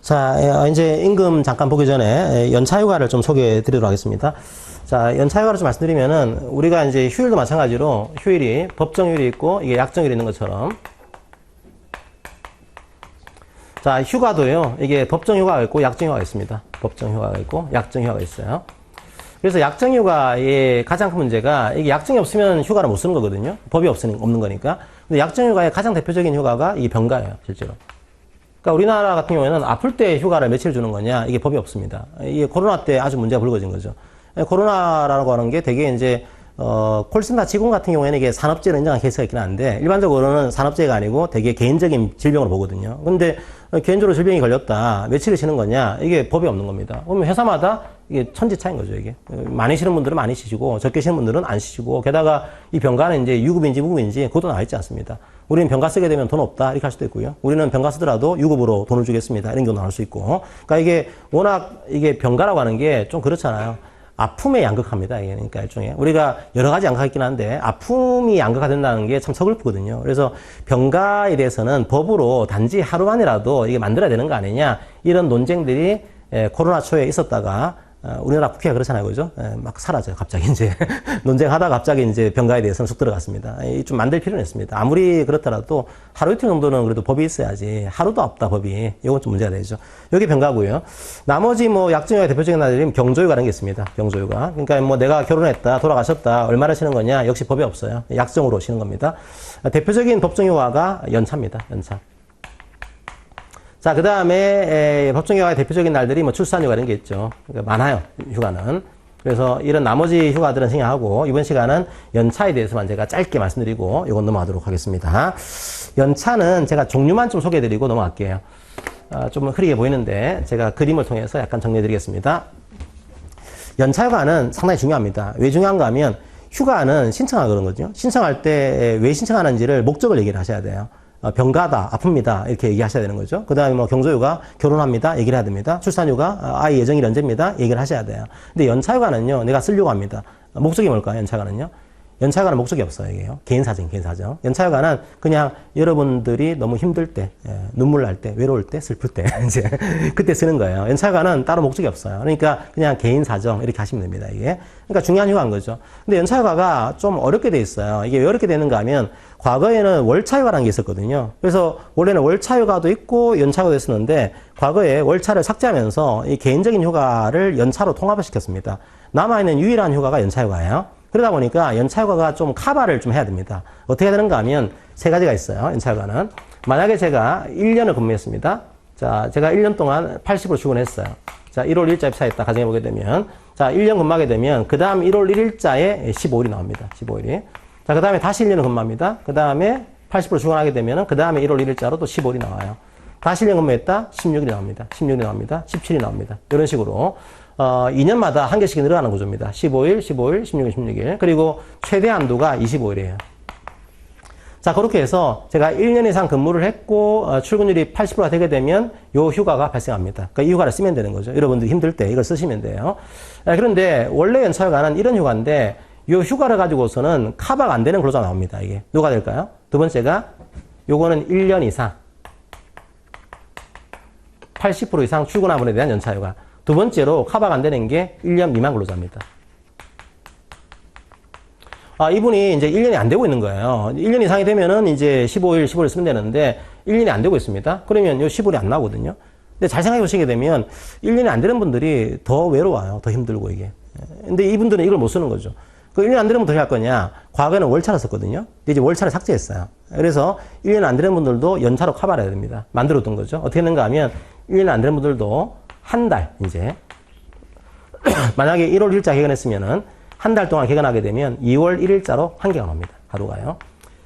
자, 이제 임금 잠깐 보기 전에 연차휴가를 좀 소개해 드리도록 하겠습니다. 자, 연차휴가를 좀 말씀드리면은 우리가 이제 휴일도 마찬가지로 휴일이 법정휴일이 있고 이게 약정휴일이 있는 것처럼 자, 휴가도요. 이게 법정휴가가 있고 약정휴가가 있습니다. 법정휴가가 있고 약정휴가가 있어요. 그래서 약정휴가의 가장 큰 문제가 이게 약정이 없으면 휴가를 못 쓰는 거거든요. 법이 없는 거니까. 근데 약정휴가의 가장 대표적인 휴가가 이 병가예요, 실제로. 그러니까 우리나라 같은 경우에는 아플 때 휴가를 며칠 주는 거냐, 이게 법이 없습니다. 이게 코로나 때 아주 문제가 불거진 거죠. 코로나라고 하는 게 되게 이제 콜센터 직원 같은 경우에는 이게 산업재해로 인정한 케이스가 있긴 한데, 일반적으로는 산업재해가 아니고 되게 개인적인 질병으로 보거든요. 근데 개인적으로 질병이 걸렸다, 며칠을 쉬는 거냐, 이게 법이 없는 겁니다. 그러면 회사마다 이게 천지 차이인 거죠, 이게. 많이 쉬는 분들은 많이 쉬시고, 적게 쉬는 분들은 안 쉬시고, 게다가 이 병가는 이제 유급인지 무급인지 그것도 나와 있지 않습니다. 우리는 병가 쓰게 되면 돈 없다, 이렇게 할 수도 있고요. 우리는 병가 쓰더라도 유급으로 돈을 주겠습니다, 이런 경우도 나올 수 있고. 그러니까 이게 워낙 이게 병가라고 하는 게 좀 그렇잖아요. 아픔에 양극화입니다. 이게. 그러니까 일종의. 우리가 여러 가지 양극화가 있긴 한데, 아픔이 양극화 된다는 게 참 서글프거든요. 그래서 병가에 대해서는 법으로 단지 하루만이라도 이게 만들어야 되는 거 아니냐, 이런 논쟁들이 코로나 초에 있었다가, 우리나라 국회가 그렇잖아요. 그죠? 막 사라져요. 갑자기 이제. 논쟁하다가 갑자기 이제 병가에 대해서는 쑥 들어갔습니다. 좀 만들 필요는 있습니다. 아무리 그렇더라도 하루 이틀 정도는 그래도 법이 있어야지. 하루도 없다, 법이. 이건 좀 문제가 되죠. 여기 병가고요. 나머지 뭐 약정휴가 대표적인 날들이 경조휴가라는 게 있습니다. 경조휴가. 그러니까 뭐 내가 결혼했다, 돌아가셨다, 얼마나 쉬는 거냐? 역시 법이 없어요. 약정으로 쉬는 겁니다. 대표적인 법정휴가가 연차입니다. 연차. 자, 그 다음에 법정휴가의 대표적인 날들이 뭐 출산휴가 이런 게 있죠. 그러니까 많아요, 휴가는. 그래서 이런 나머지 휴가들은 생략하고 이번 시간은 연차에 대해서만 제가 짧게 말씀드리고 이건 넘어가도록 하겠습니다. 연차는 제가 종류만 좀 소개해드리고 넘어갈게요. 좀 흐리게 보이는데 제가 그림을 통해서 약간 정리해드리겠습니다. 연차휴가는 상당히 중요합니다. 왜 중요한가 하면 휴가는 신청하고 그런 거죠. 신청할 때 왜 신청하는지를 목적을 얘기를 하셔야 돼요. 병가다, 아픕니다, 이렇게 얘기하셔야 되는 거죠. 그 다음에 뭐 경조휴가, 결혼합니다, 얘기를 해야 됩니다. 출산휴가, 아이 예정일 언제입니다, 얘기를 하셔야 돼요. 근데 연차휴가는요, 내가 쓰려고 합니다. 목적이 뭘까요, 연차휴가는요? 연차휴가는 목적이 없어요, 이게요. 개인사정, 개인사정. 연차휴가는 그냥 여러분들이 너무 힘들 때, 눈물 날 때, 외로울 때, 슬플 때, 이제, 그때 쓰는 거예요. 연차휴가는 따로 목적이 없어요. 그러니까 그냥 개인사정, 이렇게 하시면 됩니다, 이게. 그러니까 중요한 휴가인 거죠. 근데 연차휴가가 좀 어렵게 돼 있어요. 이게 왜 어렵게 되는가 하면, 과거에는 월차휴가라는 게 있었거든요. 그래서 원래는 월차휴가도 있고 연차휴가도 있었는데, 과거에 월차를 삭제하면서 이 개인적인 휴가를 연차로 통합을 시켰습니다. 남아있는 유일한 휴가가 연차휴가예요. 그러다 보니까 연차휴가가 좀 커버를 좀 해야 됩니다. 어떻게 해야 되는가 하면 세 가지가 있어요. 연차휴가는. 만약에 제가 1년을 근무했습니다. 자, 제가 1년 동안 80으로 출근했어요. 자, 1월 1일자 입사했다 가정해보게 되면, 자, 1년 근무하게 되면 그 다음 1월 1일자에 15일이 나옵니다. 15일이. 자, 그 다음에 다시 1년을 근무합니다. 그 다음에 80% 출근하게 되면 그 다음에 1월 1일자로 또 15일이 나와요. 다시 1년 근무했다. 16일이 나옵니다. 16일이 나옵니다. 17일이 나옵니다. 이런 식으로 2년마다 한 개씩 늘어나는 구조입니다. 15일, 15일, 16일, 16일. 그리고 최대 한도가 25일이에요. 자, 그렇게 해서 제가 1년 이상 근무를 했고 출근율이 80%가 되게 되면 요 휴가가 발생합니다. 그러니까 이 휴가를 쓰면 되는 거죠. 여러분들이 힘들 때 이걸 쓰시면 돼요. 그런데 원래 연차휴가는 이런 휴가인데 이 휴가를 가지고서는 커버가 안 되는 근로자가 나옵니다. 이게 누가 될까요? 두 번째가 요거는 1년 이상 80% 이상 출근한 분에 대한 연차휴가. 두 번째로 커버가 안 되는 게 1년 미만 근로자입니다. 이분이 이제 1년이 안 되고 있는 거예요. 1년 이상이 되면은 이제 15일 쓰면 되는데 1년이 안 되고 있습니다. 그러면 요 15일이 안 나오거든요. 근데 잘 생각해 보시게 되면 1년이 안 되는 분들이 더 외로워요. 더 힘들고 이게. 근데 이분들은 이걸 못 쓰는 거죠. 그 1년 안 되는 분들 할 거냐? 과거에는 월차를 썼거든요. 근데 이제 월차를 삭제했어요. 그래서 1년 안 되는 분들도 연차로 커버를 해야 됩니다. 만들어둔 거죠. 어떻게 했는가 하면 1년 안 되는 분들도 한 달, 이제. 만약에 1월 1일자 개근했으면은 한 달 동안 개근하게 되면 2월 1일자로 한 개가 나옵니다. 하루가요.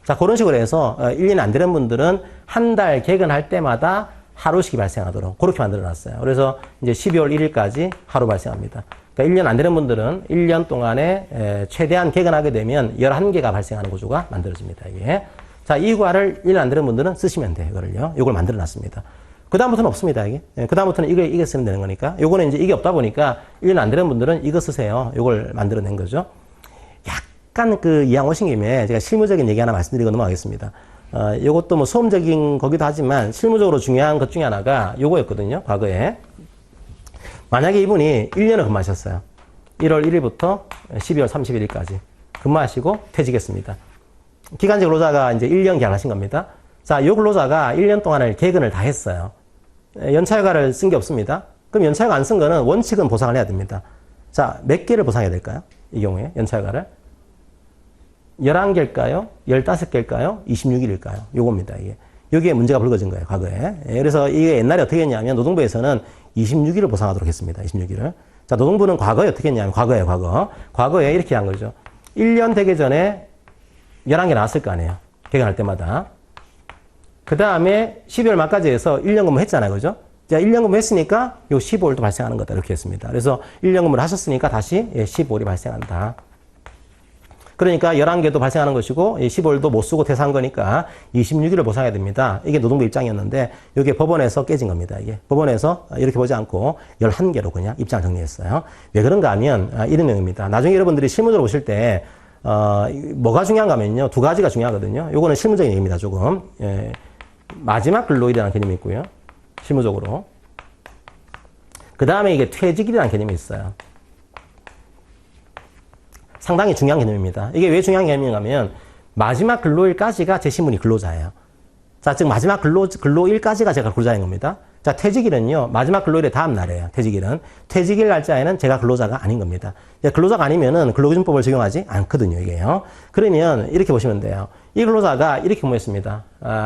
자, 그런 식으로 해서 1년이 안 되는 분들은 한 달 개근할 때마다 하루씩이 발생하도록 그렇게 만들어 놨어요. 그래서 이제 12월 1일까지 하루 발생합니다. 그러니까 1년 안 되는 분들은 1년 동안에 최대한 개근하게 되면 11개가 발생하는 구조가 만들어집니다. 이게. 자, 이 휴가를 1년 안 되는 분들은 쓰시면 돼요. 이거를요. 이걸 만들어 놨습니다. 그다음부터는 없습니다, 이게. 그다음부터는 이게 쓰면 되는 거니까. 요거는 이제 이게 없다 보니까 1년 안 되는 분들은 이거 쓰세요. 요걸 만들어 낸 거죠. 약간 그 이왕 오신 김에 제가 실무적인 얘기 하나 말씀드리고 넘어가겠습니다. 요것도 뭐 수험적인 거기도 하지만 실무적으로 중요한 것 중에 하나가 요거였거든요. 과거에. 만약에 이분이 1년을 근무하셨어요. 1월 1일부터 12월 31일까지 근무하시고 퇴직했습니다. 기간제 근로자가 이제 1년 계약하신 겁니다. 자, 요 근로자가 1년 동안을 개근을 다 했어요. 연차휴가를 쓴 게 없습니다. 그럼 연차휴가 안 쓴 거는 원칙은 보상을 해야 됩니다. 자, 몇 개를 보상해야 될까요? 이 경우에 연차휴가를. 11개일까요? 15개일까요? 26일일까요? 요겁니다, 이게. 여기에 문제가 불거진 거예요, 과거에. 그래서 이게 옛날에 어떻게 했냐면 노동부에서는 26일을 보상하도록 했습니다, 26일을. 자, 노동부는 과거에 어떻게 했냐면, 과거에. 과거에 이렇게 한 거죠. 1년 되기 전에 11개 나왔을 거 아니에요. 개근할 때마다. 그 다음에 12월 말까지 해서 1년 근무 했잖아요, 그죠? 자, 1년 근무 했으니까 요 15일도 발생하는 거다, 이렇게 했습니다. 그래서 1년 근무를 하셨으니까 다시 15일이 발생한다. 그러니까 11개도 발생하는 것이고 15일도 못 쓰고 퇴사한 거니까 26일을 보상해야 됩니다. 이게 노동부 입장이었는데 이게 법원에서 깨진 겁니다. 이게 법원에서 이렇게 보지 않고 11개로 그냥 입장을 정리했어요. 왜 그런가 하면 이런 내용입니다. 나중에 여러분들이 실무적으로 보실 때 뭐가 중요한가 하면요. 두 가지가 중요하거든요. 요거는 실무적인 얘기입니다. 조금. 마지막 근로일이라는 개념이 있고요. 실무적으로. 그 다음에 이게 퇴직일이라는 개념이 있어요. 상당히 중요한 개념입니다. 이게 왜 중요한 개념인가 하면 마지막 근로일까지가 제 신분이 근로자예요. 자, 즉 마지막 근로일까지가 제가 근로자인 겁니다. 자, 퇴직일은요. 마지막 근로일의 다음 날이에요. 퇴직일은. 퇴직일 날짜에는 제가 근로자가 아닌 겁니다. 근로자가 아니면은 근로기준법을 적용하지 않거든요. 이게요. 그러면 이렇게 보시면 돼요. 이 근로자가 이렇게 근무했습니다.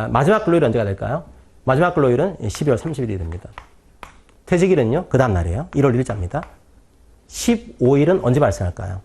마지막 근로일은 언제가 될까요? 마지막 근로일은 12월 30일이 됩니다. 퇴직일은요. 그 다음 날이에요. 1월 1일자입니다. 15일은 언제 발생할까요?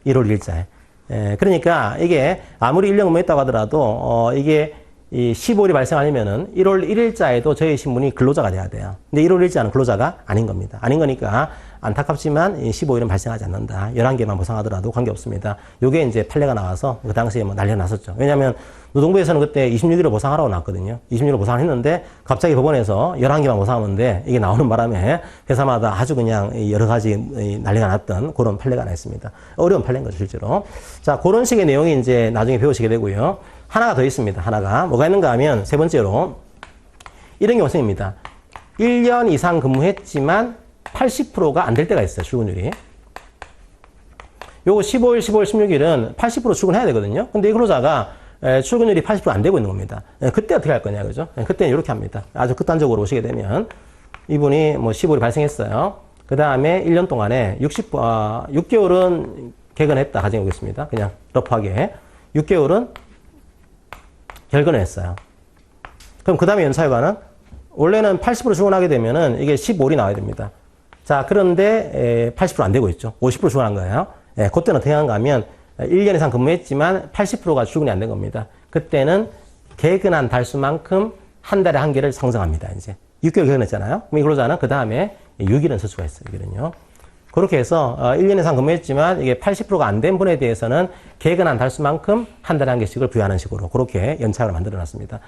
1월 1일자에. 그러니까 이게 아무리 1년 근무했다고 하더라도 이게 이 15일이 발생하려면은 1월 1일자에도 저희 신분이 근로자가 돼야 돼요. 근데 1월 1일자는 근로자가 아닌 겁니다. 아닌 거니까 안타깝지만 15일은 발생하지 않는다. 11개만 보상하더라도 관계없습니다. 요게 이제 판례가 나와서 그 당시에 뭐 난리가 났었죠. 왜냐하면 노동부에서는 그때 26일을 보상하라고 나왔거든요. 26일을 보상을 했는데 갑자기 법원에서 11개만 보상하면 돼. 이게 나오는 바람에 회사마다 아주 그냥 여러 가지 난리가 났던 그런 판례가 나있습니다. 어려운 판례인 거죠, 실제로. 자, 그런 식의 내용이 이제 나중에 배우시게 되고요. 하나가 더 있습니다. 하나가. 뭐가 있는가 하면 세 번째로 이런 경우 생깁니다. 1년 이상 근무했지만 80%가 안 될 때가 있어요. 출근율이. 요거 15일, 15일, 16일은 80% 출근해야 되거든요. 근데 이 근로자가 출근율이 80% 안 되고 있는 겁니다. 그때 어떻게 할 거냐, 그죠? 그때는 이렇게 합니다. 아주 극단적으로 보시게 되면 이분이 뭐 15일이 발생했어요. 그 다음에 1년 동안에 6개월은 개근했다 가정해 보겠습니다. 그냥 러프하게. 6개월은 결근을 했어요. 그럼 그 다음에 연차휴가는 원래는 80% 출근하게 되면은 이게 15일이 나와야 됩니다. 자, 그런데 80% 안 되고 있죠. 50% 출근한 거예요. 그때는 어떻게 하는가 하면 1년 이상 근무했지만 80%가 출근이 안 된 겁니다. 그때는 개근한 달수만큼 한 달에 한 개를 상정합니다. 이제 6개월 개근했잖아요. 그럼 이 근로자는 그 다음에 6일은 쓸 수가 있어요. 6일은요. 그렇게 해서 1년 이상 근무했지만 이게 80%가 안 된 분에 대해서는 개근한 달수만큼 한 달에 한 개씩을 부여하는 식으로 그렇게 연차를 만들어 놨습니다.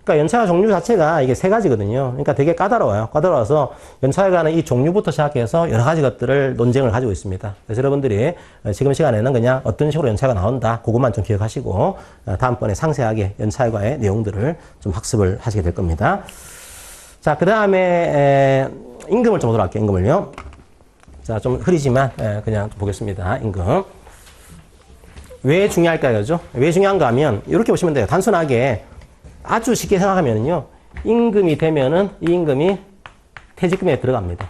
그러니까 연차가 종류 자체가 이게 세 가지거든요. 그러니까 되게 까다로워요. 까다로워서 연차가는 이 종류부터 시작해서 여러 가지 것들을 논쟁을 가지고 있습니다. 그래서 여러분들이 지금 시간에는 그냥 어떤 식으로 연차가 나온다. 그것만 좀 기억하시고 다음번에 상세하게 연차과의 내용들을 좀 학습을 하시게 될 겁니다. 자, 그 다음에 임금을 좀 보도록 할게요. 임금을요. 자, 좀 흐리지만 그냥 보겠습니다. 임금. 왜 중요할까요? 그죠? 왜 중요한가 하면 이렇게 보시면 돼요. 단순하게 아주 쉽게 생각하면요. 임금이 되면은 이 임금이 퇴직금에 들어갑니다.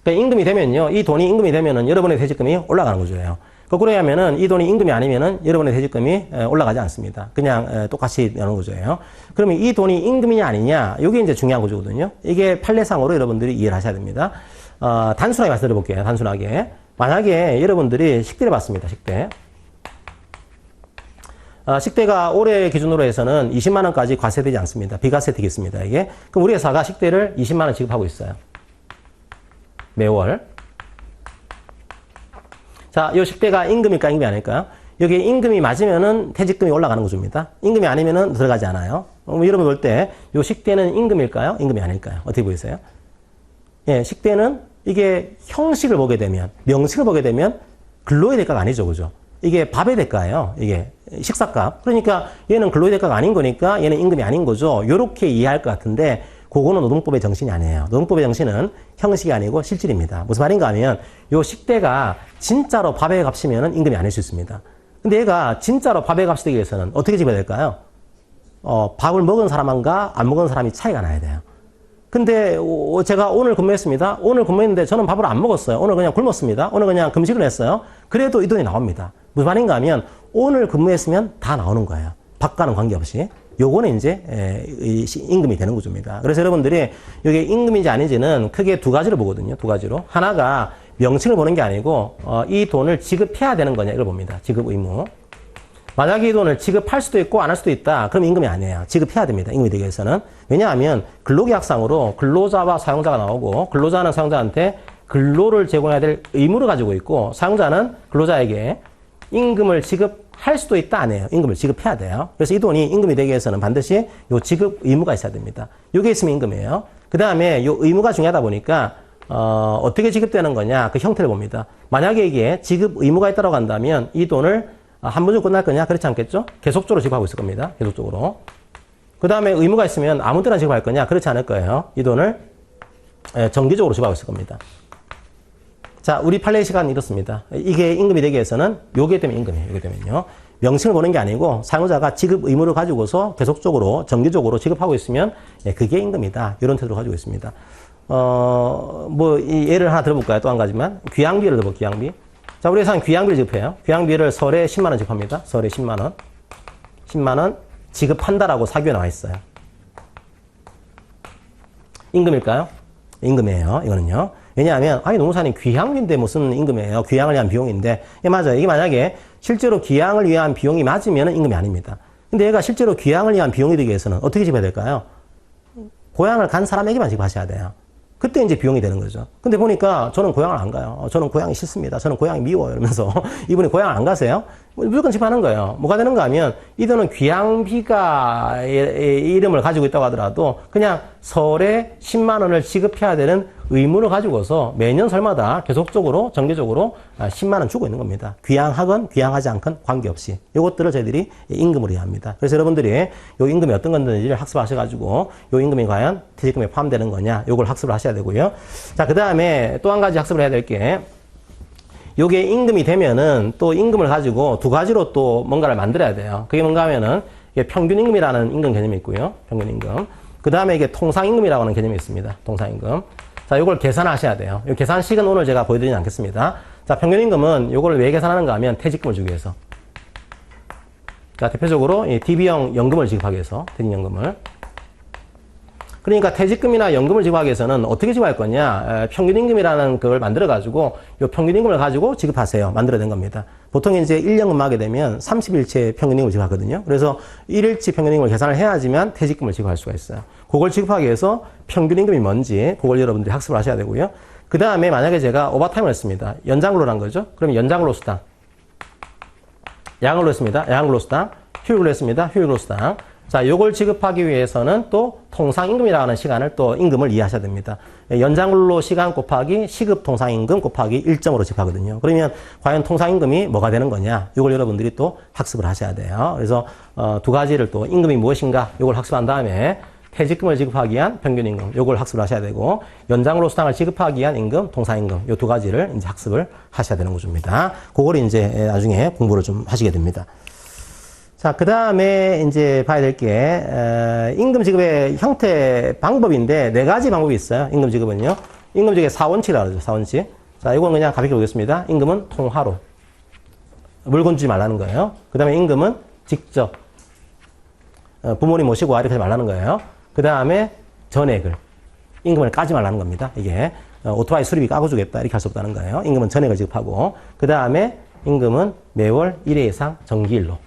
그러니까 임금이 되면요. 이 돈이 임금이 되면은 여러분의 퇴직금이 올라가는 구조예요. 거꾸로 하면은 이 돈이 임금이 아니면은 여러분의 퇴직금이 올라가지 않습니다. 그냥 똑같이 나오는 구조예요. 그러면 이 돈이 임금이냐 아니냐, 이게 이제 중요한 구조거든요. 이게 판례상으로 여러분들이 이해를 하셔야 됩니다. 단순하게 말씀드려 볼게요. 단순하게. 만약에 여러분들이 식대를 받습니다. 식대. 식대가 올해 기준으로 해서는 20만 원까지 과세되지 않습니다. 비과세 되겠습니다. 이게. 그럼 우리 회사가 식대를 20만 원 지급하고 있어요. 매월. 자, 이 식대가 임금일까, 임금이 아닐까요? 여기에 임금이 맞으면은 퇴직금이 올라가는 구조입니다. 임금이 아니면은 들어가지 않아요. 여러분 볼 때, 이 식대는 임금일까요? 임금이 아닐까요? 어떻게 보이세요? 예, 식대는 이게 형식을 보게 되면, 명식을 보게 되면 근로의 대가가 아니죠, 그죠? 이게 밥의 대가예요. 이게 식사값. 그러니까 얘는 근로의 대가가 아닌 거니까 얘는 임금이 아닌 거죠. 요렇게 이해할 것 같은데 그거는 노동법의 정신이 아니에요. 노동법의 정신은 형식이 아니고 실질입니다. 무슨 말인가 하면 요 식대가 진짜로 밥의 값이면 임금이 아닐 수 있습니다. 근데 얘가 진짜로 밥의 값이 되기 위해서는 어떻게 집어야 될까요? 밥을 먹은 사람과 안 먹은 사람이 차이가 나야 돼요. 근데 제가 오늘 근무했습니다. 오늘 근무했는데 저는 밥을 안 먹었어요. 오늘 그냥 굶었습니다. 오늘 그냥 금식을 했어요. 그래도 이 돈이 나옵니다. 무슨 말인가 하면 오늘 근무했으면 다 나오는 거예요. 밥과는 관계없이. 요거는 이제 임금이 되는 구조입니다. 그래서 여러분들이 이게 임금인지 아닌지는 크게 두 가지로 보거든요. 두 가지로. 하나가 명칭을 보는 게 아니고 이 돈을 지급해야 되는 거냐 이걸 봅니다. 지급 의무. 만약에 이 돈을 지급할 수도 있고 안 할 수도 있다. 그럼 임금이 아니에요. 지급해야 됩니다. 임금이 되기 위해서는. 왜냐하면 근로계약상으로 근로자와 사용자가 나오고 근로자는 사용자한테 근로를 제공해야 될 의무를 가지고 있고 사용자는 근로자에게 임금을 지급할 수도 있다 안 해요. 임금을 지급해야 돼요. 그래서 이 돈이 임금이 되기 위해서는 반드시 요 지급 의무가 있어야 됩니다. 요게 있으면 임금이에요. 그 다음에 요 의무가 중요하다 보니까 어떻게 지급되는 거냐 그 형태를 봅니다. 만약에 이게 지급 의무가 있다고 한다면 이 돈을 한 번 주고 끝날 거냐? 그렇지 않겠죠? 계속적으로 지급하고 있을 겁니다. 계속적으로. 그 다음에 의무가 있으면 아무 때나 지급할 거냐? 그렇지 않을 거예요. 이 돈을 정기적으로 지급하고 있을 겁니다. 자, 우리 판례 시간은 이렇습니다. 이게 임금이 되기 위해서는 요게 되면 임금이에요. 요게 되면요. 명칭을 보는 게 아니고 사용자가 지급 의무를 가지고서 계속적으로 정기적으로 지급하고 있으면 그게 임금이다. 이런 태도를 가지고 있습니다. 이 예를 하나 들어볼까요? 또 한 가지만. 귀양비를 들어볼게요. 귀양비. 자, 우리 회사는 귀양비를 지급해요. 귀양비를 설에 10만 원 지급합니다. 설에 10만 원. 10만 원 지급한다라고 사규에 나와 있어요. 임금일까요? 임금이에요. 이거는요. 왜냐하면 아니 노무사님 귀양비인데 무슨 임금이에요. 귀양을 위한 비용인데. 예, 맞아요. 이게 만약에 실제로 귀양을 위한 비용이 맞으면 임금이 아닙니다. 근데 얘가 실제로 귀양을 위한 비용이 되기 위해서는 어떻게 지급해야 될까요? 고향을 간 사람에게만 지급하셔야 돼요. 그때 이제 비용이 되는 거죠. 근데 보니까 저는 고향을 안 가요. 저는 고향이 싫습니다. 저는 고향이 미워요. 이러면서 이분이 고향을 안 가세요? 무조건 지급하는 거예요. 뭐가 되는가 하면 이들은 귀양비가 이름을 가지고 있다고 하더라도 그냥 설에 10만 원을 지급해야 되는 의무를 가지고서 매년 설마다 계속적으로 정기적으로 10만 원 주고 있는 겁니다. 귀양하건 귀양하지 않건 관계없이 이것들을 저희들이 임금으로 이해합니다. 그래서 여러분들이 요 임금이 어떤 건지를 학습하셔가지고 요 임금이 과연 퇴직금에 포함되는 거냐 요걸 학습을 하셔야 되고요. 자, 그 다음에 또 한 가지 학습을 해야 될 게 요게 임금이 되면은 또 임금을 가지고 두 가지로 또 뭔가를 만들어야 돼요. 그게 뭔가 하면은 평균임금이라는 임금 개념이 있고요. 평균임금. 그 다음에 이게 통상임금이라고 하는 개념이 있습니다. 통상임금. 자, 요걸 계산하셔야 돼요. 이 계산식은 오늘 제가 보여드리지 않겠습니다. 자, 평균임금은 요걸 왜 계산하는가 하면 퇴직금을 주기 위해서. 자, 대표적으로 이 DB형 연금을 지급하기 위해서, 퇴직연금을. 그러니까 퇴직금이나 연금을 지급하기 위해서는 어떻게 지급할 거냐? 평균임금이라는 걸 만들어가지고 요 평균임금을 가지고 지급하세요. 만들어낸 겁니다. 보통 이제 1년금 하게 되면 30일치 평균임금을 지급하거든요. 그래서 1일치 평균임금을 계산을 해야지만 퇴직금을 지급할 수가 있어요. 그걸 지급하기 위해서 평균임금이 뭔지 그걸 여러분들이 학습을 하셔야 되고요. 그 다음에 만약에 제가 오버타임을 했습니다. 연장근로란 거죠. 그러면 연장근로수당. 야근근로했습니다. 야근근로수당. 휴일근로했습니다. 휴일근로수당. 자, 요걸 지급하기 위해서는 또 통상임금이라고 하는 시간을 또 임금을 이해하셔야 됩니다. 연장근로 시간 곱하기 시급 통상임금 곱하기 1점으로 지급하거든요. 그러면 과연 통상임금이 뭐가 되는 거냐? 요걸 여러분들이 또 학습을 하셔야 돼요. 그래서 두 가지를 또 임금이 무엇인가 요걸 학습한 다음에 퇴직금을 지급하기 위한 평균임금 요걸 학습을 하셔야 되고 연장근로 수당을 지급하기 위한 임금, 통상임금 요 두 가지를 이제 학습을 하셔야 되는 구조입니다. 그걸 이제 나중에 공부를 좀 하시게 됩니다. 자, 그 다음에 이제 봐야 될 게, 임금 지급의 형태 방법인데, 네 가지 방법이 있어요. 임금 지급은요. 임금 지급의 4원칙이라고 그러죠. 4원칙. 자, 이건 그냥 가볍게 보겠습니다. 임금은 통화로. 물건 주지 말라는 거예요. 그 다음에 임금은 직접. 부모님 모시고 이렇게 하지 말라는 거예요. 그 다음에 전액을. 임금을 까지 말라는 겁니다. 이게, 오토바이 수리비 까고 주겠다. 이렇게 할 수 없다는 거예요. 임금은 전액을 지급하고. 그 다음에 임금은 매월 1회 이상 정기일로.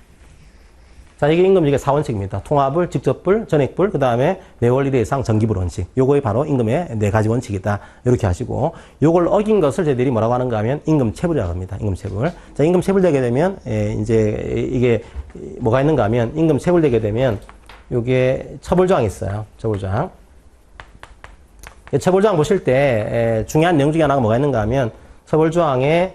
자, 이게 임금지급의 4원칙입니다. 통합불, 직접불, 전액불, 그 다음에 매월 1회 이상 정기불 원칙. 요거에 바로 임금의 네 가지 원칙이다. 이렇게 하시고, 요걸 어긴 것을 저희들이 뭐라고 하는가 하면 임금체불이라고 합니다. 임금체불. 자, 임금체불되게 되면, 이제 이게 뭐가 있는가 하면, 임금체불되게 되면, 요게 처벌조항이 있어요. 처벌조항. 처벌조항 보실 때, 중요한 내용 중에 하나가 뭐가 있는가 하면, 처벌조항에,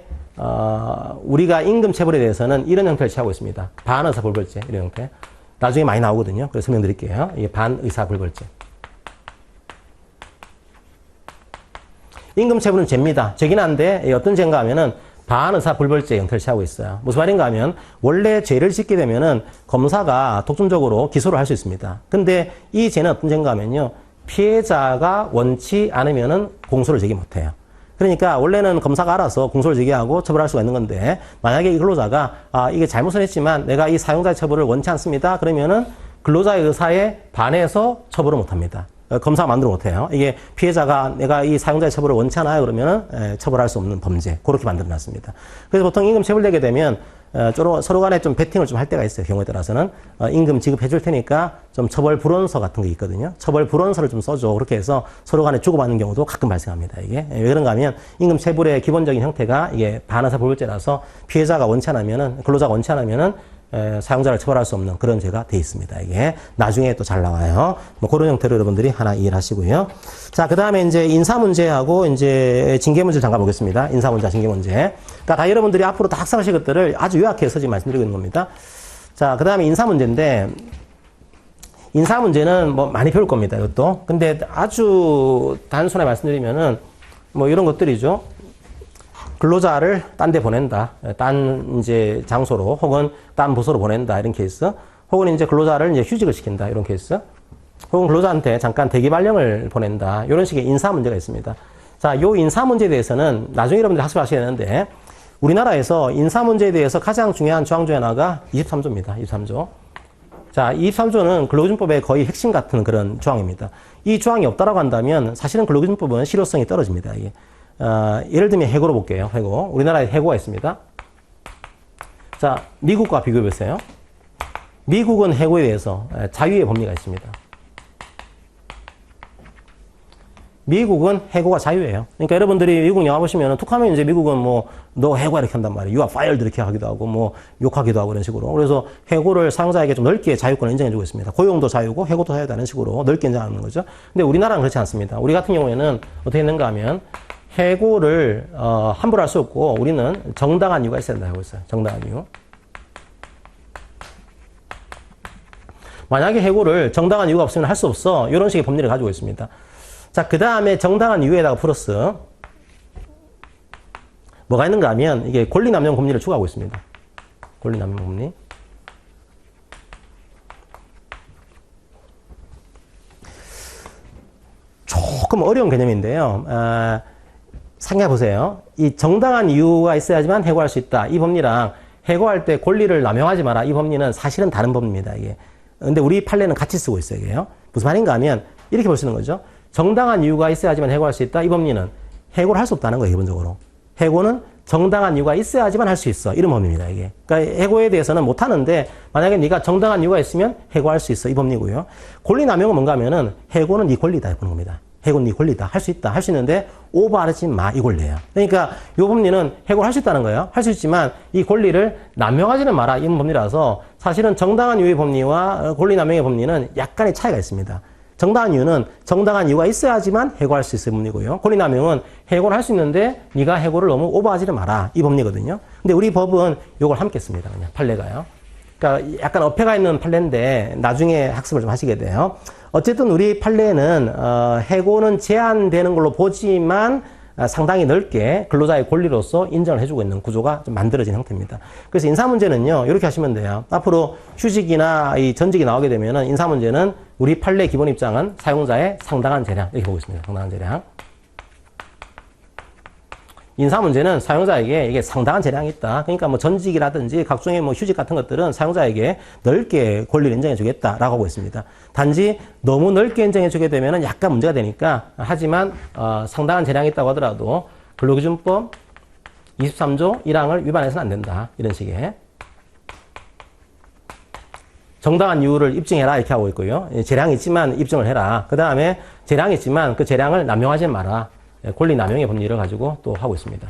우리가 임금 체불에 대해서는 이런 형태를 취하고 있습니다. 반의사 불벌죄, 이런 형태. 나중에 많이 나오거든요. 그래서 설명드릴게요. 이게 반의사 불벌죄. 임금 체불은 죄입니다. 죄긴 한데 어떤 죄인가 하면은 반의사 불벌죄 형태를 취하고 있어요. 무슨 말인가 하면 원래 죄를 짓게 되면은 검사가 독점적으로 기소를 할 수 있습니다. 근데 이 죄는 어떤 죄인가 하면요. 피해자가 원치 않으면은 공소를 제기 못 해요. 그러니까 원래는 검사가 알아서 공소를 제기하고 처벌할 수가 있는 건데 만약에 이 근로자가 이게 잘못은 했지만 내가 이 사용자의 처벌을 원치 않습니다. 그러면은 근로자의 의사에 반해서 처벌을 못 합니다. 검사가 만들어 못해요. 이게 피해자가 내가 이 사용자의 처벌을 원치 않아요. 그러면은 처벌할 수 없는 범죄. 그렇게 만들어 놨습니다. 그래서 보통 임금 체불되게 되면 서로 간에 좀 배팅을 좀 할 때가 있어요. 경우에 따라서는. 임금 지급해 줄 테니까 좀 처벌 불원서 같은 게 있거든요. 처벌 불원서를 좀 써줘. 그렇게 해서 서로 간에 주고받는 경우도 가끔 발생합니다. 이게. 왜 그런가 하면 임금 체불의 기본적인 형태가 이게 반의사 불벌죄라서 피해자가 원치 않으면은, 근로자가 원치 않으면은 사용자를 처벌할 수 없는 그런 죄가 돼 있습니다. 이게 나중에 또 잘 나와요. 뭐 그런 형태로 여러분들이 하나 이해를 하시고요. 자, 그 다음에 이제 인사 문제하고 이제 징계 문제를 잠깐 보겠습니다. 인사 문제, 징계 문제. 그러니까 다 여러분들이 앞으로 다 학습하실 것들을 아주 요약해서 지금 말씀드리고 있는 겁니다. 자, 그 다음에 인사 문제인데 인사 문제는 뭐 많이 배울 겁니다. 이것도. 근데 아주 단순하게 말씀드리면은 뭐 이런 것들이죠. 근로자를 딴 데 보낸다. 딴 이제 장소로 혹은 딴 부서로 보낸다. 이런 케이스. 혹은 이제 근로자를 이제 휴직을 시킨다. 이런 케이스. 혹은 근로자한테 잠깐 대기 발령을 보낸다. 이런 식의 인사 문제가 있습니다. 자, 요 인사 문제에 대해서는 나중에 여러분들 학습하셔야 되는데 우리나라에서 인사 문제에 대해서 가장 중요한 조항 중에 하나가 23조입니다. 23조. 자, 23조는 근로기준법의 거의 핵심 같은 그런 조항입니다. 이 조항이 없다라고 한다면 사실은 근로기준법은 실효성이 떨어집니다. 이게. 예를 들면 해고로 볼게요. 해고. 우리나라에 해고가 있습니다. 자, 미국과 비교해 보세요. 미국은 해고에 대해서 자유의 법리가 있습니다. 미국은 해고가 자유예요. 그러니까 여러분들이 미국 영화 보시면 툭하면 이제 미국은 뭐 너 해고 이렇게 한단 말이에요. You are fired 이렇게 하기도 하고 뭐 욕하기도 하고 이런 식으로. 그래서 해고를 사용자에게 좀 넓게 자유권을 인정해주고 있습니다. 고용도 자유고 해고도 자유다 이런 식으로 넓게 인정하는 거죠. 근데 우리나라는 그렇지 않습니다. 우리 같은 경우에는 어떻게 했는가 하면 해고를 함부로 할 수 없고 우리는 정당한 이유가 있어야 된다 하고 있어요. 정당한 이유. 만약에 해고를 정당한 이유가 없으면 할 수 없어. 이런 식의 법리를 가지고 있습니다. 자, 그 다음에 정당한 이유에다가 플러스 뭐가 있는가 하면 이게 권리남용 법리를 추가하고 있습니다. 권리남용 법리. 조금 어려운 개념인데요. 생각해 보세요. 이 정당한 이유가 있어야지만 해고할 수 있다. 이 법리랑 해고할 때 권리를 남용하지 마라. 이 법리는 사실은 다른 법리입니다. 이게. 근데 우리 판례는 같이 쓰고 있어요. 이게요. 무슨 말인가 하면 이렇게 볼 수 있는 거죠. 정당한 이유가 있어야지만 해고할 수 있다. 이 법리는 해고를 할 수 없다는 거예요. 기본적으로. 해고는 정당한 이유가 있어야지만 할 수 있어. 이런 법리입니다. 이게. 그러니까 해고에 대해서는 못 하는데 만약에 네가 정당한 이유가 있으면 해고할 수 있어. 이 법리고요. 권리 남용은 뭔가 하면은 해고는 네 권리다. 보는 겁니다. 해고는 네 권리다. 할 수 있다. 할 수 있는데 오버하지 마. 이 권리예요. 그러니까 이 법리는 해고를 할 수 있다는 거예요. 할 수 있지만 이 권리를 남용하지는 마라. 이 법리라서 사실은 정당한 이유의 법리와 권리 남용의 법리는 약간의 차이가 있습니다. 정당한 이유는 정당한 이유가 있어야지만 해고할 수 있을 법리고요. 권리 남용은 해고를 할 수 있는데 네가 해고를 너무 오버하지는 마라. 이 법리거든요. 근데 우리 법은 이걸 함께 씁니다. 그냥 판례가요. 그러니까 약간 어폐가 있는 판례인데 나중에 학습을 좀 하시게 돼요. 어쨌든 우리 판례는 해고는 제한되는 걸로 보지만 상당히 넓게 근로자의 권리로서 인정을 해주고 있는 구조가 좀 만들어진 형태입니다. 그래서 인사 문제는요, 이렇게 하시면 돼요. 앞으로 휴직이나 이 전직이 나오게 되면은 인사 문제는 우리 판례 기본 입장은 사용자의 상당한 재량 이렇게 보고 있습니다. 상당한 재량. 인사 문제는 사용자에게 이게 상당한 재량이 있다. 그러니까 뭐 전직이라든지 각종의 뭐 휴직 같은 것들은 사용자에게 넓게 권리를 인정해 주겠다라고 하고 있습니다. 단지 너무 넓게 인정해 주게 되면은 약간 문제가 되니까 하지만 상당한 재량이 있다고 하더라도 근로기준법 23조 1항을 위반해서는 안 된다. 이런 식의 정당한 이유를 입증해라 이렇게 하고 있고요. 재량이 있지만 입증을 해라. 그 다음에 재량이 있지만 그 재량을 남용하지 마라. 권리 남용의 법리를 가지고 또 하고 있습니다.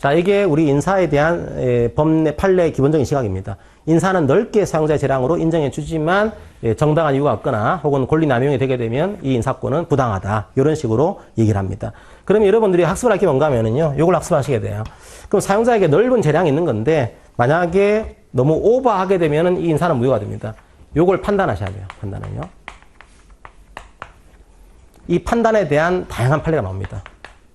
자, 이게 우리 인사에 대한 법내 판례의 기본적인 시각입니다. 인사는 넓게 사용자의 재량으로 인정해 주지만 정당한 이유가 없거나 혹은 권리 남용이 되게 되면 이 인사권은 부당하다. 이런 식으로 얘기를 합니다. 그러면 여러분들이 학습을 할 게 뭔가 하면은요, 요걸 학습하시게 돼요. 그럼 사용자에게 넓은 재량이 있는 건데 만약에 너무 오버하게 되면은 이 인사는 무효가 됩니다. 요걸 판단하셔야 돼요. 판단은요. 이 판단에 대한 다양한 판례가 나옵니다.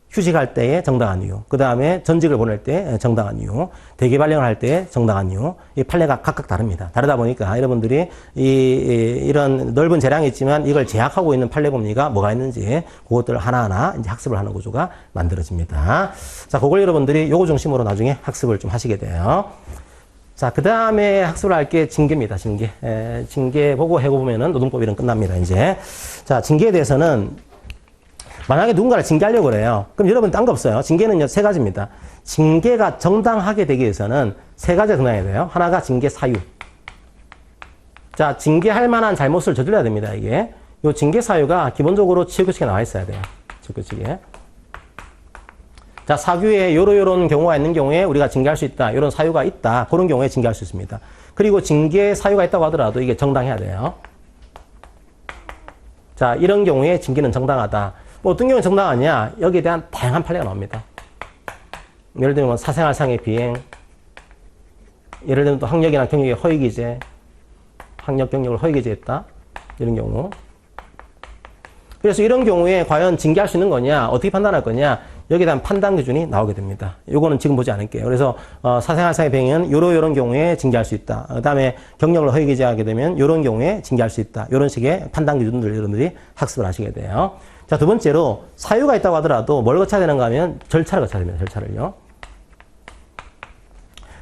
휴직할 때의 정당한 이유, 그 다음에 전직을 보낼 때 정당한 이유, 대기 발령을 할 때 정당한 이유, 이 판례가 각각 다릅니다. 다르다 보니까 여러분들이 이런 넓은 재량이 있지만 이걸 제약하고 있는 판례 법리가 뭐가 있는지 그것들을 하나하나 이제 학습을 하는 구조가 만들어집니다. 자, 그걸 여러분들이 요거 중심으로 나중에 학습을 좀 하시게 돼요. 자, 그 다음에 학습을 할 게 징계입니다. 징계. 징계 보고 해고 보면은 노동법 이런 끝납니다, 이제. 자, 징계에 대해서는 만약에 누군가를 징계하려고 그래요. 그럼 여러분 딴 거 없어요. 징계는요, 세 가지입니다. 징계가 정당하게 되기 위해서는 세 가지가 정당해야 돼요. 하나가 징계 사유. 자, 징계할 만한 잘못을 저질러야 됩니다, 이게. 요 징계 사유가 기본적으로 지역규칙에 나와 있어야 돼요. 지역규칙에. 자, 사규에 요런 경우가 있는 경우에 우리가 징계할 수 있다. 요런 사유가 있다. 그런 경우에 징계할 수 있습니다. 그리고 징계 사유가 있다고 하더라도 이게 정당해야 돼요. 자, 이런 경우에 징계는 정당하다. 뭐 어떤 경우는 정당하냐? 여기에 대한 다양한 판례가 나옵니다. 예를 들면 사생활상의 비행, 예를 들면 또 학력이나 경력의 허위기재, 학력 경력을 허위기재했다. 이런 경우. 그래서 이런 경우에 과연 징계할 수 있는 거냐? 어떻게 판단할 거냐? 여기에 대한 판단 기준이 나오게 됩니다. 요거는 지금 보지 않을게요. 그래서 사생활상의 비행은 요런 경우에 징계할 수 있다. 그 다음에 경력을 허위기재하게 되면 요런 경우에 징계할 수 있다. 요런 식의 판단 기준들 여러분들이 학습을 하시게 돼요. 자, 두 번째로 사유가 있다고 하더라도 뭘 거쳐야 되는가 하면 절차를 거쳐야 됩니다. 절차를요.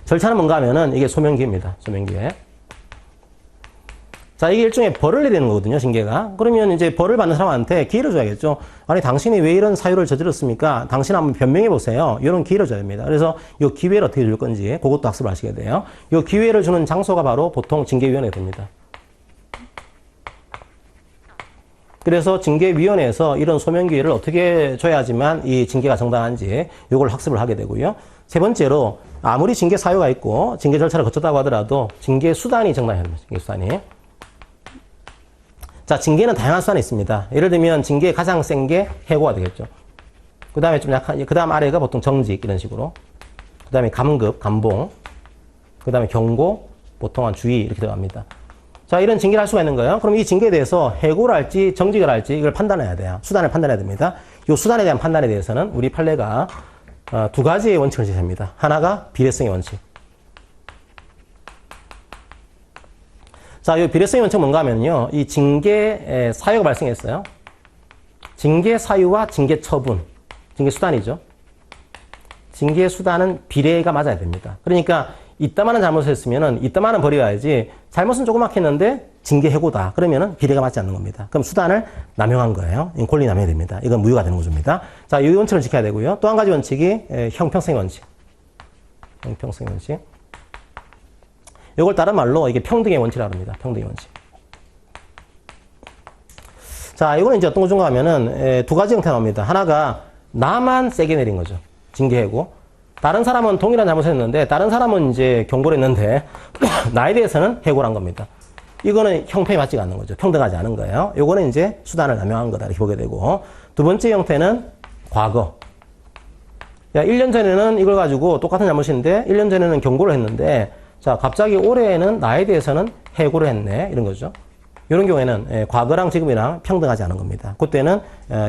절차는 뭔가 하면은 이게 소명기회입니다. 소명기회. 자, 이게 일종의 벌을 내리는 거거든요, 징계가. 그러면 이제 벌을 받는 사람한테 기회를 줘야겠죠. 아니, 당신이 왜 이런 사유를 저질렀습니까? 당신 한번 변명해 보세요. 이런 기회를 줘야 됩니다. 그래서 이 기회를 어떻게 줄 건지 그것도 학습을 하시게 돼요. 이 기회를 주는 장소가 바로 보통 징계위원회가 됩니다. 그래서 징계위원회에서 이런 소명 기회를 어떻게 줘야지만 이 징계가 정당한지 이걸 학습을 하게 되고요. 세 번째로 아무리 징계 사유가 있고 징계 절차를 거쳤다고 하더라도 징계 수단이 정당해야 됩니다. 징계 수단이. 자, 징계는 다양한 수단이 있습니다. 예를 들면 징계의 가장 센 게 해고가 되겠죠. 그 다음에 좀 약한, 그 다음 아래가 보통 정직 이런 식으로. 그 다음에 감급, 감봉. 그 다음에 경고, 보통 한 주의 이렇게 들어갑니다. 자, 이런 징계를 할 수가 있는 거예요. 그럼 이 징계에 대해서 해고를 할지 정직을 할지 이걸 판단해야 돼요. 수단을 판단해야 됩니다. 이 수단에 대한 판단에 대해서는 우리 판례가 두 가지의 원칙을 제시합니다. 하나가 비례성의 원칙. 자, 이 비례성의 원칙은 뭔가 하면요. 이 징계 사유가 발생했어요. 징계 사유와 징계 처분. 징계 수단이죠. 징계 수단은 비례가 맞아야 됩니다. 그러니까 이따만한 잘못을 했으면은 이따만한 버려야지 잘못은 조그맣게 했는데 징계 해고다. 그러면은 비례가 맞지 않는 겁니다. 그럼 수단을 남용한 거예요. 이건 권리 남용이 됩니다. 이건 무효가 되는 구조입니다. 자, 이 원칙을 지켜야 되고요. 또 한 가지 원칙이 형평성의 원칙. 형평성의 원칙. 이걸 다른 말로 이게 평등의 원칙이라고 합니다. 평등의 원칙. 자, 이거는 이제 어떤 구조인가 하면은 두 가지 형태가 나옵니다. 하나가 나만 세게 내린 거죠. 징계 해고. 다른 사람은 동일한 잘못을 했는데 다른 사람은 이제 경고를 했는데 나에 대해서는 해고를 한 겁니다. 이거는 형평이 맞지 않는 거죠. 평등하지 않은 거예요. 이거는 이제 수단을 남용한 거다 이렇게 보게 되고, 두 번째 형태는 과거. 야, 1년 전에는 이걸 가지고 똑같은 잘못인데 1년 전에는 경고를 했는데 자, 갑자기 올해에는 나에 대해서는 해고를 했네 이런 거죠. 이런 경우에는 과거랑 지금이랑 평등하지 않은 겁니다. 그때는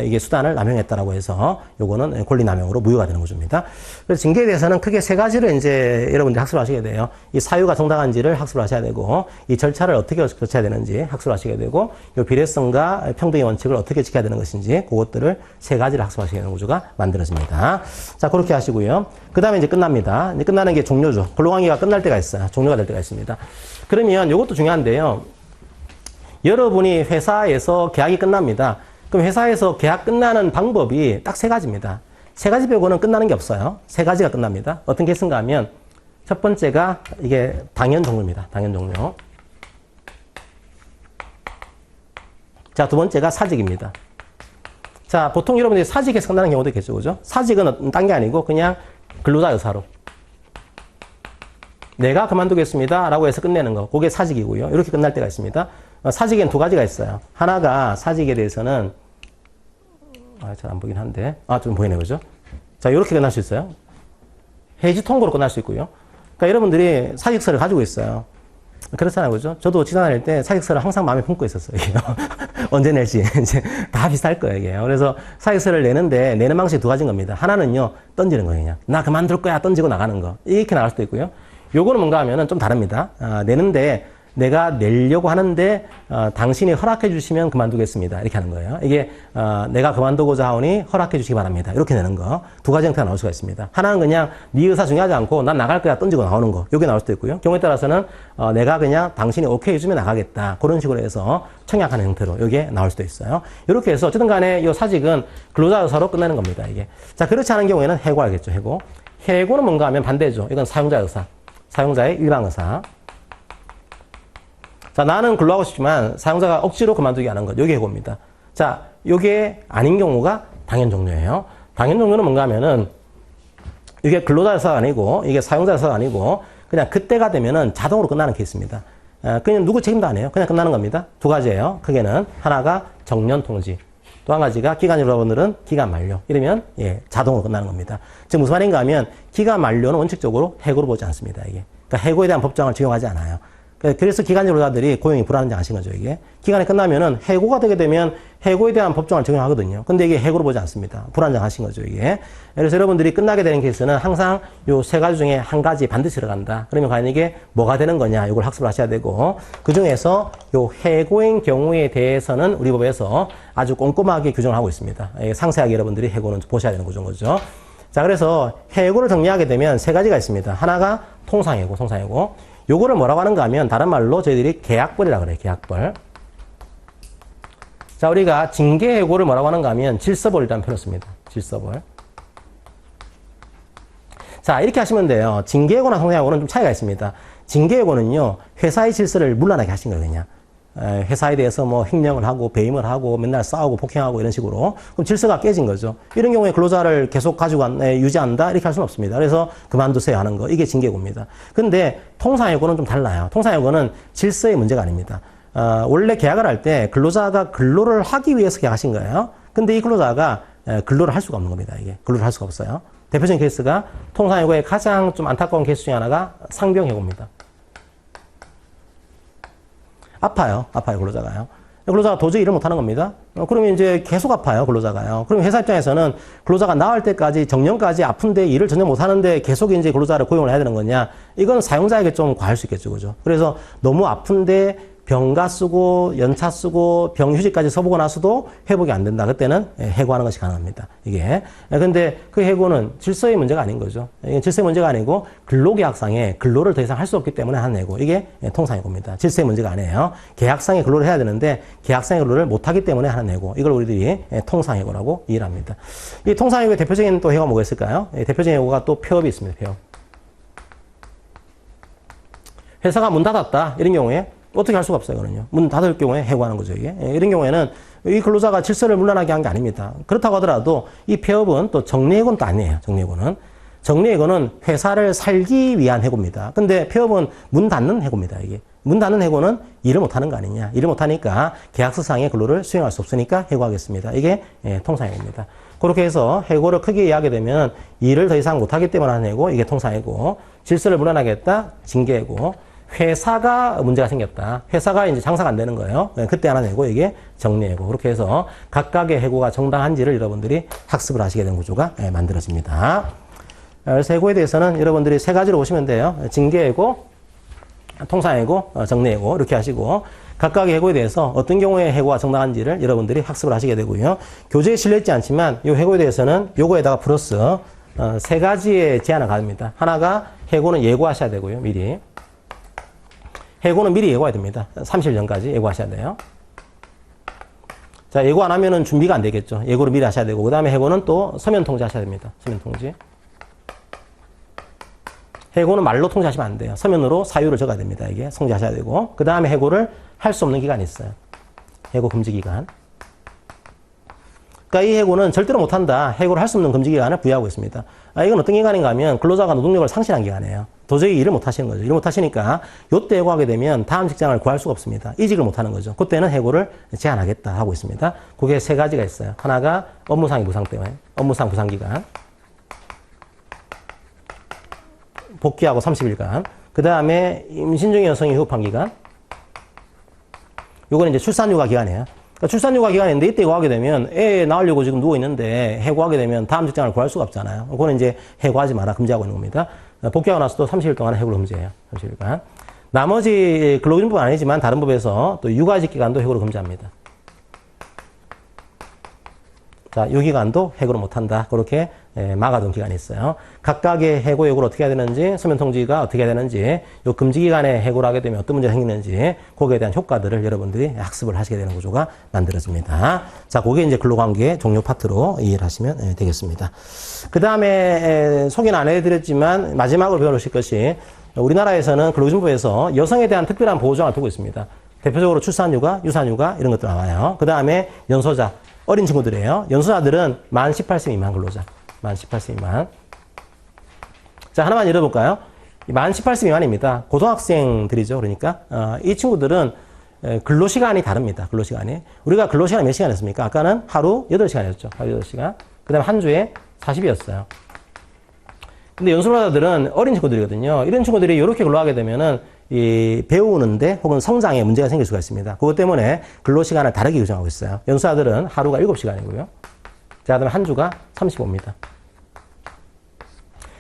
이게 수단을 남용했다라고 해서 요거는 권리 남용으로 무효가 되는 구조입니다. 그래서 징계에 대해서는 크게 세 가지를 이제 여러분들이 학습을 하시게 돼요. 이 사유가 정당한지를 학습을 하셔야 되고, 이 절차를 어떻게 거쳐야 되는지 학습을 하시게 되고, 요 비례성과 평등의 원칙을 어떻게 지켜야 되는 것인지 그것들을 세 가지를 학습하시게 되는 구조가 만들어집니다. 자, 그렇게 하시고요. 그 다음에 이제 끝납니다. 이제 끝나는 게 종료죠. 근로관계가 끝날 때가 있어요. 종료가 될 때가 있습니다. 그러면 요것도 중요한데요. 여러분이 회사에서 계약이 끝납니다. 그럼 회사에서 계약 끝나는 방법이 딱 세 가지입니다. 세 가지 빼고는 끝나는 게 없어요. 세 가지가 끝납니다. 어떤 케이스인가 하면 첫 번째가 이게 당연 종료입니다. 당연 종료. 자, 두 번째가 사직입니다. 자, 보통 여러분들이 사직에서 끝나는 경우도 있겠죠. 그죠? 사직은 딴 게 아니고 그냥 근로자 의사로. 내가 그만두겠습니다. 라고 해서 끝내는 거. 그게 사직이고요. 이렇게 끝날 때가 있습니다. 사직에는 두 가지가 있어요. 하나가 사직에 대해서는, 잘 안 보긴 한데, 좀 보이네, 그죠? 자, 이렇게 끝날 수 있어요. 해지 통고로 끝날 수 있고요. 그러니까 여러분들이 사직서를 가지고 있어요. 그렇잖아요, 그죠? 저도 지단 다닐 때 사직서를 항상 마음에 품고 있었어요. 언제 낼지. 이제 다 비쌀 거예요, 이게. 그래서 사직서를 내는데, 내는 방식이 두 가지인 겁니다. 하나는요, 던지는 거예요, 그냥. 나 그만둘 거야, 던지고 나가는 거. 이렇게 나갈 수도 있고요. 요거는 뭔가 하면은 좀 다릅니다. 내는데, 내가 내려고 하는데, 당신이 허락해 주시면 그만두겠습니다. 이렇게 하는 거예요. 이게, 내가 그만두고자 하오니 허락해 주시기 바랍니다. 이렇게 내는 거. 두 가지 형태가 나올 수가 있습니다. 하나는 그냥 네 의사 중요하지 않고 난 나갈 거야 던지고 나오는 거. 요게 나올 수도 있고요. 경우에 따라서는, 내가 그냥 당신이 오케이 해주면 나가겠다. 그런 식으로 해서 청약하는 형태로 요게 나올 수도 있어요. 이렇게 해서 어쨌든 간에 요 사직은 근로자 의사로 끝내는 겁니다. 이게. 자, 그렇지 않은 경우에는 해고하겠죠. 해고. 해고는 뭔가 하면 반대죠. 이건 사용자 의사. 사용자의 일방 의사. 자, 나는 근로하고 싶지만 사용자가 억지로 그만두게 하는 것. 요게 해고입니다. 자, 요게 아닌 경우가 당연 종료예요. 당연 종료는 뭔가 하면은 이게 근로자 의사가 아니고 이게 사용자 의사가 아니고 그냥 그때가 되면은 자동으로 끝나는 케이스입니다. 그냥 누구 책임도 안 해요. 그냥 끝나는 겁니다. 두 가지예요. 크게는 하나가 정년 통지. 또 한 가지가 기간 여러분들은 기간 만료. 이러면 자동으로 끝나는 겁니다. 즉 무슨 말인가 하면 기간 만료는 원칙적으로 해고로 보지 않습니다. 이게. 그러니까 해고에 대한 법정을 적용하지 않아요. 그래서 기간 근로자들이 고용이 불안정하신 거죠, 이게. 기간이 끝나면은 해고가 되게 되면 해고에 대한 법정을 적용하거든요. 근데 이게 해고로 보지 않습니다. 불안정하신 거죠, 이게. 그래서 여러분들이 끝나게 되는 케이스는 항상 요 세 가지 중에 한 가지 반드시 들어간다. 그러면 과연 이게 뭐가 되는 거냐, 이걸 학습을 하셔야 되고, 그 중에서 요 해고인 경우에 대해서는 우리 법에서 아주 꼼꼼하게 규정을 하고 있습니다. 상세하게 여러분들이 해고는 보셔야 되는 구조인 거죠. 자, 그래서 해고를 정리하게 되면 세 가지가 있습니다. 하나가 통상해고, 통상해고. 요거를 뭐라고 하는가 하면 다른 말로 저희들이 계약벌이라고 그래요. 계약벌. 자, 우리가 징계해고를 뭐라고 하는가 하면 질서벌이라는 표현을 씁니다. 질서벌. 자, 이렇게 하시면 돼요. 징계해고나 통상해고는 좀 차이가 있습니다. 징계해고는요, 회사의 질서를 문란하게 하신 거예요, 그냥. 회사에 대해서 뭐 횡령을 하고 배임을 하고 맨날 싸우고 폭행하고 이런 식으로 그럼 질서가 깨진 거죠. 이런 경우에 근로자를 계속 가지고 유지한다 이렇게 할 수는 없습니다. 그래서 그만두세요 하는 거 이게 징계고입니다. 근데 통상해고는 좀 달라요. 통상해고는 질서의 문제가 아닙니다. 원래 계약을 할 때 근로자가 근로를 하기 위해서 계약하신 거예요. 근데 이 근로자가 근로를 할 수가 없는 겁니다. 이게 근로를 할 수가 없어요. 대표적인 케이스가 통상해고의 가장 좀 안타까운 케이스 중에 하나가 상병해고입니다. 아파요, 근로자가요. 근로자가 도저히 일을 못하는 겁니다. 그러면 이제 계속 아파요, 근로자가요. 그럼 회사 입장에서는 근로자가 나을 때까지, 정년까지 아픈데 일을 전혀 못하는데 계속 이제 근로자를 고용을 해야 되는 거냐? 이건 사용자에게 좀 과할 수 있겠죠, 그죠? 그래서 너무 아픈데 병가 쓰고 연차 쓰고 병휴직까지 써보고 나서도 회복이 안 된다. 그때는 해고하는 것이 가능합니다. 이게. 근데 그 해고는 질서의 문제가 아닌 거죠. 이게 질서의 문제가 아니고 근로계약상에 근로를 더 이상 할 수 없기 때문에 하는 해고. 이게 통상해고입니다. 질서의 문제가 아니에요. 계약상에 근로를 해야 되는데 계약상의 근로를 못하기 때문에 하는 해고. 이걸 우리들이 통상해고라고 이해를 합니다. 이 통상해고의 대표적인 또 해고가 뭐가 있을까요? 대표적인 해고가 또 폐업이 있습니다. 폐업. 회사가 문 닫았다. 이런 경우에 어떻게 할 수가 없어요, 그거는요. 문 닫을 경우에 해고하는 거죠, 이게. 이런 경우에는 이 근로자가 질서를 문란하게 한 게 아닙니다. 그렇다고 하더라도 이 폐업은 또 정리해고는 또 아니에요, 정리해고는. 정리해고는 회사를 살기 위한 해고입니다. 근데 폐업은 문 닫는 해고입니다, 이게. 문 닫는 해고는 일을 못하는 거 아니냐. 일을 못하니까 계약서상의 근로를 수행할 수 없으니까 해고하겠습니다. 이게 통상해고입니다. 그렇게 해서 해고를 크게 이해하게 되면 일을 더 이상 못하기 때문에 하는 해고, 이게 통상해고. 질서를 문란하게 했다, 징계해고. 회사가 문제가 생겼다. 회사가 이제 장사가 안 되는 거예요. 그때 하나 내고 이게 정리해고. 그렇게 해서 각각의 해고가 정당한지를 여러분들이 학습을 하시게 된 구조가 만들어집니다. 그래서 해고에 대해서는 여러분들이 세 가지로 보시면 돼요. 징계해고, 통상해고, 정리해고 이렇게 하시고 각각의 해고에 대해서 어떤 경우에 해고가 정당한지를 여러분들이 학습을 하시게 되고요. 교재에 실려있지 않지만 이 해고에 대해서는 요거에다가 플러스 세 가지의 제한을 가집니다. 하나가 해고는 예고하셔야 되고요. 미리. 해고는 미리 예고해야 됩니다. 30일 전까지 예고하셔야 돼요. 자, 예고 안 하면은 준비가 안 되겠죠. 예고를 미리 하셔야 되고, 그 다음에 해고는 또 서면 통지하셔야 됩니다. 서면 통지. 해고는 말로 통지하시면 안 돼요. 서면으로 사유를 적어야 됩니다. 이게 통지하셔야 되고, 그 다음에 해고를 할 수 없는 기간이 있어요. 해고 금지 기간. 그러니까 이 해고는 절대로 못한다. 해고를 할 수 없는 금지기간을 부여하고 있습니다. 이건 어떤 기간인가 하면 근로자가 노동력을 상실한 기간이에요. 도저히 일을 못 하시는 거죠. 일을 못 하시니까 요때 해고하게 되면 다음 직장을 구할 수가 없습니다. 이직을 못 하는 거죠. 그때는 해고를 제한하겠다 하고 있습니다. 그게 세 가지가 있어요. 하나가 업무상의 부상 때문에, 업무상 부상 기간. 복귀하고 30일간. 그 다음에 임신 중인 여성이 휴업한 기간. 요거는 이제 출산휴가 기간이에요. 그러니까 출산휴가 기간인데 이때 해고하게 되면 애 낳으려고 지금 누워있는데 해고하게 되면 다음 직장을 구할 수가 없잖아요. 그거는 이제 해고하지 마라. 금지하고 있는 겁니다. 복귀하고 나서도 30일 동안 해고를 금지해요. 30일간. 나머지 근로기준법은 아니지만 다른 법에서 또 육아직 기간도 해고를 금지합니다. 자, 이 기간도 해고를 못한다. 그렇게 막아둔 기간이 있어요. 각각의 해고 요구를 어떻게 해야 되는지, 서면 통지가 어떻게 해야 되는지, 요 금지 기간에 해고를 하게 되면 어떤 문제가 생기는지, 거기에 대한 효과들을 여러분들이 학습을 하시게 되는 구조가 만들어집니다. 자, 그게 이제 근로관계 종료 파트로 이해를 하시면 되겠습니다. 그 다음에 소개는 안 해드렸지만 마지막으로 배워놓으실 것이 우리나라에서는 근로기준법에서 여성에 대한 특별한 보호조항을 두고 있습니다. 대표적으로 출산휴가, 유산휴가 이런 것들 나와요. 그 다음에 연소자, 어린 친구들이에요. 연소자들은 만 18세 미만 근로자. 만 18세 미만. 자, 하나만 열어볼까요? 만 18세 미만입니다. 고등학생들이죠. 그러니까, 이 친구들은 근로시간이 다릅니다. 근로시간이. 우리가 근로시간이 몇 시간이었습니까? 아까는 하루 8시간이었죠. 하루 8시간. 그 다음에 한 주에 40이었어요. 근데 연수노자들은 어린 친구들이거든요. 이런 친구들이 이렇게 근로하게 되면은 이 배우는데 혹은 성장에 문제가 생길 수가 있습니다. 그것 때문에 근로시간을 다르게 규정하고 있어요. 연수자들은 하루가 7시간이고요. 자, 그다음에 한 주가 35입니다.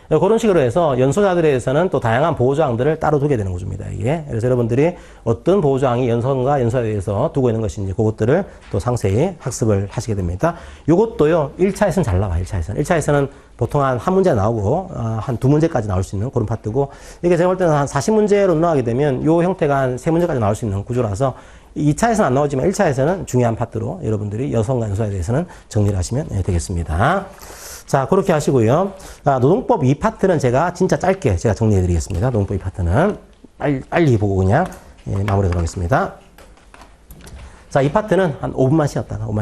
그런 식으로 해서 연소자들에 대해서는 또 다양한 보호조항들을 따로 두게 되는 구조입니다, 이게. 그래서 여러분들이 어떤 보호조항이 연소과 연소에 대해서 두고 있는 것인지 그것들을 또 상세히 학습을 하시게 됩니다. 요것도요, 1차에서는 잘 나와요, 1차에서는. 1차에서는 보통 한 문제 나오고, 한 2문제까지 나올 수 있는 그런 파트고, 이게 제가 볼 때는 한 40문제로 나가게 되면 요 형태가 한 3문제까지 나올 수 있는 구조라서 2차에서는 안 나오지만 1차에서는 중요한 파트로 여러분들이 여성과 연소에 대해서는 정리를 하시면 되겠습니다. 자, 그렇게 하시고요. 노동법 2파트는 제가 진짜 짧게 제가 정리해 드리겠습니다. 노동법 2파트는 빨리 보고 그냥 마무리하도록 하겠습니다. 자, 이 파트는 한 5분만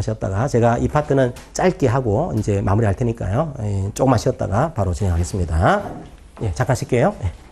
쉬었다가 제가 이 파트는 짧게 하고 이제 마무리할 테니까요. 조금만 쉬었다가 바로 진행하겠습니다. 예, 잠깐 쉴게요. 예.